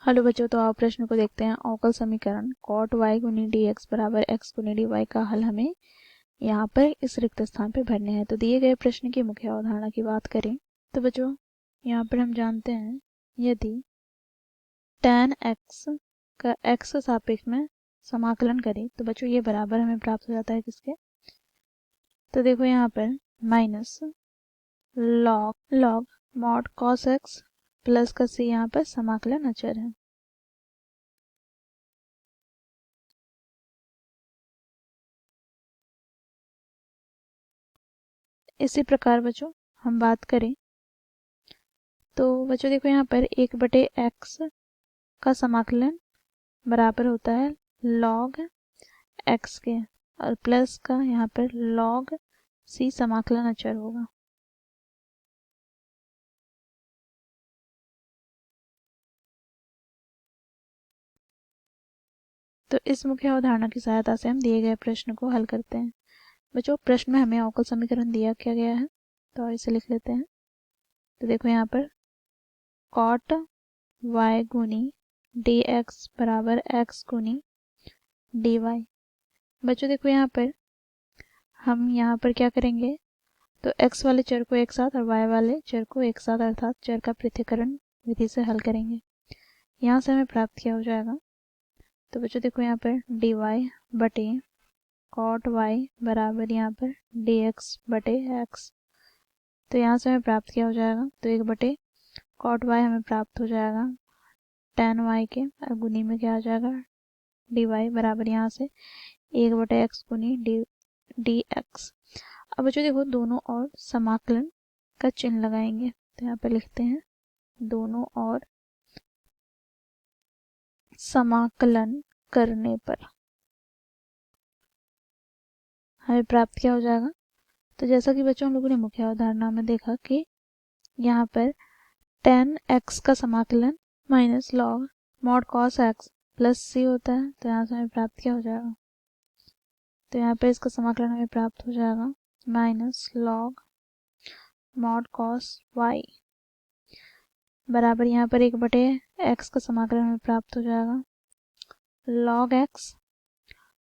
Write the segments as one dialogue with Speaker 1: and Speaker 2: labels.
Speaker 1: Hello बच्चों, तो आप प्रश्न को देखते हैं। अवकल समीकरण cot y गुनी dx बराबर x गुनी dy का हल हमें यहाँ पर इस रिक्त स्थान पर भरने हैं। तो दिए गए प्रश्न की मुख्य अवधारणा की बात करें तो बच्चों यहाँ पर हम जानते हैं यदि tan x का x के सापेक्ष में समाकलन करें तो बच्चों ये बराबर हमें प्राप्त हो जाता है किसके। तो देखो यहाँ पर minus log mod cos x plus का c यहाँ पर समाकलन अचर है। इसी प्रकार बच्चों हम बात करें तो बच्चों देखो यहाँ पर 1/x का समाकलन बराबर होता है log x के और प्लस का यहाँ पर log c समाकलन अचर होगा। तो इस मुख्य अवधारणा की सहायता से हम दिए गए प्रश्न को हल करते हैं। बच्चों प्रश्न में हमें अवकल समीकरण दिया क्या गया है तो इसे लिख लेते हैं। तो देखो यहाँ पर cot y गुनी dx बराबर x गुनी dy। बच्चों देखो यहाँ पर हम यहाँ पर क्या करेंगे तो x वाले चर को एक साथ और y वाले चर को एक साथ अर्थात चर का पृथक्करण विधि से हल करेंगे। यहाँ से हमें प्राप्त क्या हो जाएगा तो बच्चों देखो यहाँ पर dy बटे cot y बराबर यहाँ पर dx बटे x। तो यहाँ से हमें प्राप्त क्या हो जाएगा तो 1/cot y हमें प्राप्त हो जाएगा tan y के और गुनी में क्या आ जाएगा dy बराबर यहाँ से 1/x गुनी dx। अब बच्चों देखो दोनों ओर समाकलन का चिन्ह लगाएंगे तो यहाँ पर लिखते हैं दोनों ओर समाकलन करने पर हमें प्राप्त क्या हो जाएगा। तो जैसा कि बच्चों हम लोगों ने मुख्य अवधारणा में देखा कि यहाँ पर tan x का समाकलन minus log mod cos x plus c होता है। तो यहाँ से हमें प्राप्त क्या हो जाएगा तो यहाँ पर इसका समाकलन हमें प्राप्त हो जाएगा minus log mod cos y बराबर यहाँ पर 1/x का समाकलन हमें प्राप्त हो जाएगा log x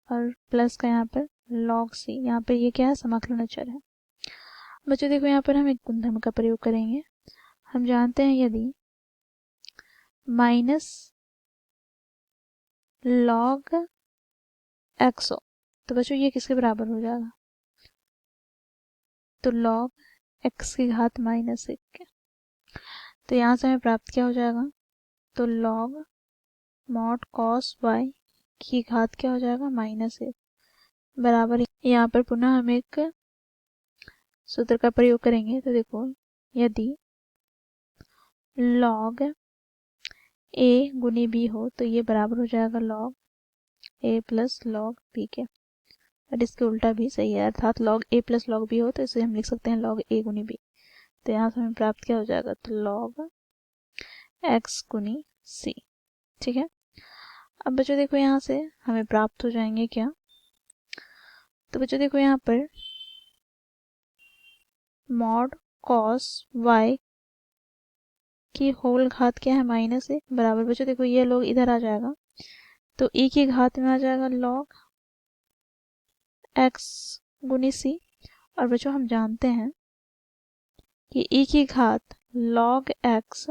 Speaker 1: और प्लस का यहाँ पर log c। यहाँ पर ये क्या है समाकलन अचर है। बच्चों देखो यहाँ पर हम एक गुणधर्म का प्रयोग करेंगे। हम जानते हैं यदि माइनस log x हो तो बच्चों ये किसके बराबर हो जाएगा तो log x की घात -1 के। तो यहाँ से हमें प्राप्त क्या हो जाएगा तो log mod cos y की घात क्या हो जाएगा -1 बराबर यहाँ पर पुनः हम एक सूत्र का प्रयोग करेंगे। तो देखो यदि log a गुनी b हो तो ये बराबर हो जाएगा log a plus log b के और इसके उल्टा भी सही है अर्थात log a plus log b हो तो इसे हम लिख सकते हैं log a गुनी b। तो यहाँ से हमें प्राप्त क्या हो जाएगा तो log x गुनी c। ठीक है। अब बच्चों देखो यहाँ से हमें प्राप्त हो जाएंगे क्या तो बच्चों देखो यहाँ पर mod cos y की होल घात क्या है -1 बराबर बच्चों देखो ये लोग इधर आ जाएगा तो e की घात में आ जाएगा log x गुनी c। और बच्चों हम जानते हैं कि e की घात log x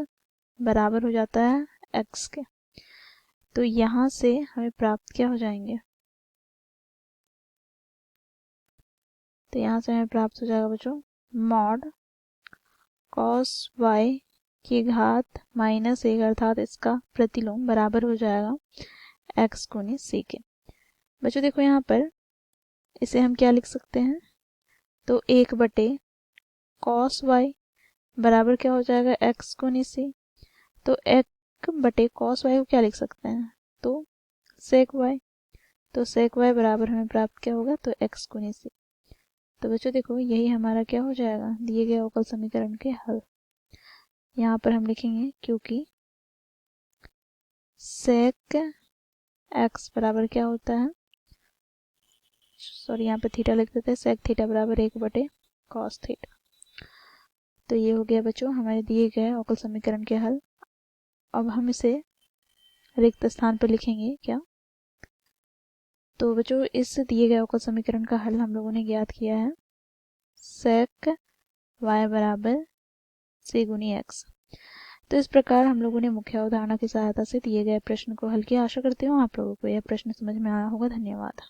Speaker 1: बराबर हो जाता है x के। तो यहाँ से हमें प्राप्त क्या हो जाएंगे तो यहाँ से हमें प्राप्त हो जाएगा बच्चों mod cos y की घात -1 अर्थात इसका प्रतिलोम बराबर हो जाएगा x गुनी c के। बच्चों देखो यहाँ पर इसे हम क्या लिख सकते हैं तो 1/cos y बराबर क्या हो जाएगा x गुनी c। तो 1/cos y को क्या लिख सकते हैं तो sec y। तो sec y बराबर हमें प्राप्त क्या होगा तो x गुनी c। तो बच्चों देखो यही हमारा क्या हो जाएगा दिए गए अवकल समीकरण के हल। यहाँ पर हम लिखेंगे क्योंकि sec x बराबर क्या होता है सॉरी यहाँ पे थीटा लिख देते हैं sec थीटा बराबर 1/cos थीटा। तो ये हो गया बच्चों हमारे दिए गए अवकल समीकरण के हल। अब हम इसे रिक्त स्थान पर लिखेंगे क्या। तो बच्चों इस दिए गए अवकल समीकरण का हल हम लोगों ने ज्ञात किया है sec y बराबर c गुनी x। तो इस प्रकार हम लोगों ने मुख्य अवधारणा की सहायता से दिए गए प्रश्न को हल किया। आशा करती हूँ आप लोगों को यह प्रश्न समझ में आया होगा। धन्यवाद।